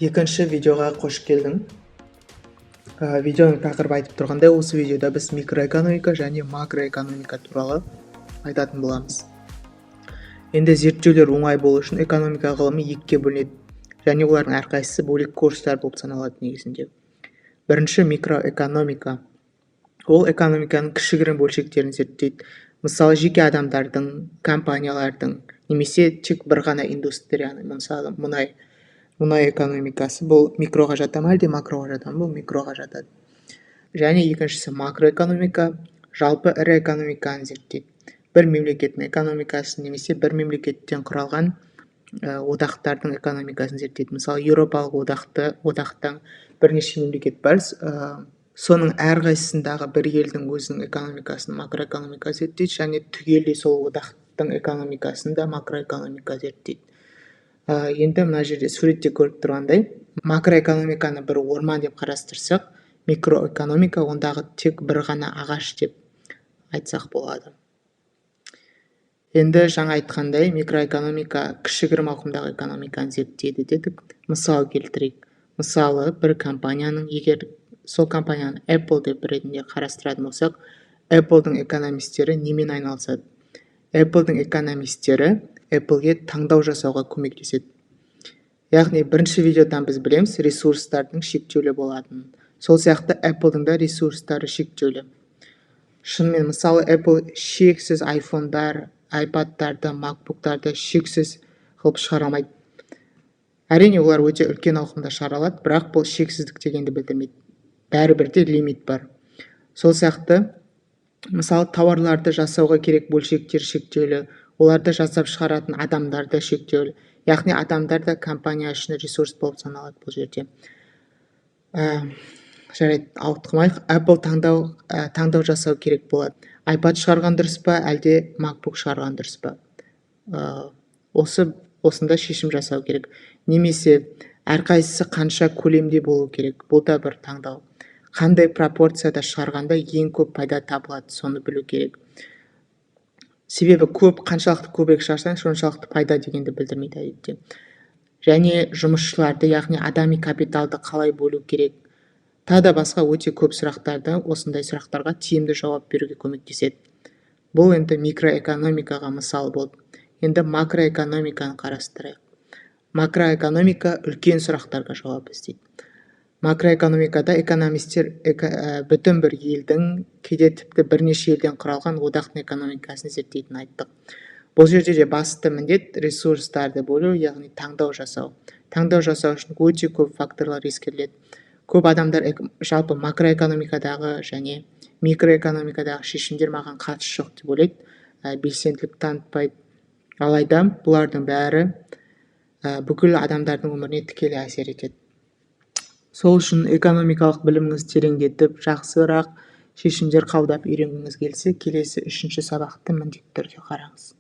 Екінші видеоға қош келдің. Видеоның тақырыбы айтып тұрғандай, осы видеода біз микроэкономика және макроэкономика туралы айтатын боламыз. Енді зерттеулер оңай болу үшін экономика ғылымы екіге бөлінеді, және олардың әрқайсысы бөлек курстар болып саналады негізінде. Бірінші микроэкономика. Ол экономиканың кішігірім бөлшектерін зерттейді. Мысалы, жеке адамдардың, компаниялардың, немесе тек бір ғана индустрияны, мысалы мұнай экономикасы. Бұл микроға жата ма, әлде макроға жата ма? Бұл микроға жатады. Және екіншісі макроэкономика, жалпы ірі экономиканы зерттейді. Бір мемлекеттің экономикасын немесе бір мемлекеттен құралған одақтардың экономикасын зерттейді. Мысалы, Еуропалық одақтан бірнеше мемлекет бар. Соның әрқайсысындағы бір елдің өзінің экономикасын макроэкономика зерттейді, және түгелдей сол одақтың экономикасын да макроэкономика зерттейді. Енді мына жерде суретте көріп тұрғандай, макроэкономиканы бір орман деп қарастырсақ, микроэкономика ондағы тек бір ғана ағаш деп айтсақ болады. Енді жаңа айтқандай, микроэкономика кішігірім ауқымдағы экономиканы зерттейді дедік. Мысал келтірейік. Мысалы, бір компанияның, егер сол компанияны Apple деп ретінде қарастыратын болсақ, Apple'дың экономистері немен айналысады? Apple'дың экономистері Apple'ге таңдау жасауға көмектеседі. Яғни бірінші видеодан біз білеміз, ресурстардың шектеулі болатынын. Сол сияқты Apple'дың да ресурстары шектеулі. Шынымен, мысалы, Apple шексіз iPhone'дар, iPad'тарды, MacBook'тарды шексіз қылып шығара алмайды. Әрине, олар өте үлкен ауқымда шығара алады, бірақ бұл шексіздік дегенді білдірмейді. Бәрібір де лимит бар. Сол сияқты, мысалы, тауарларды жасауға керек бөлшектер шектеулі, оларды жасап шығаратын адамдарды шектеулі. Яғни адамдар да компания үшін ресурс болып саналады бұл жерде. Жарайды, ауытқымайық. Apple таңдау жасау керек болады. iPad шығарған дұрыс па, әлде MacBook шығарған дұрыс па? Осында шешім жасау керек. Немесе әрқайсысы қанша көлемде болу керек? Бұл да бір таңдау. Қандай пропорцияда шығарғанда ең көп пайда табылады, соны білу керек. Себебі қаншалықты көбірек шығарсаң, соншалықты пайда дегенді білдірмейді әдетте. Және жұмысшыларды, яғни адами капиталды қалай бөлу керек? Тағы да басқа өте көп сұрақтарды, осындай сұрақтарға тиімді жауап беруге көмектеседі. Бұл енді микроэкономикаға мысал болды. Енді макроэкономиканы қарастырайық. Макроэкономика үлкен сұрақтарға жауап іздейді. Макроэкономикада экономистер бүтін бір елдің, кейде тіпті бірнеше елден құралған одақтың экономикасын зерттейтінін айттық. Бұл жерде де басты міндет ресурстарды бөлу, яғни таңдау жасау. Таңдау жасау үшін өте көп факторлар ескеріледі. Көп адамдар жалпы макроэкономикадағы және микроэкономикадағы шешімдер маған қатысы жоқ деп ойлайды, белсенділік танытпайды. Алайда бұлардың бәрі бүкіл адамдардың өміріне тікелей әсер етеді. Сол үшін экономикалық біліміңіз тереңдетіп, жақсырақ шешімдер қабылдап үйренгіңіз келсе, келесі 3-ші сабақты міндетті түрде қараңыз.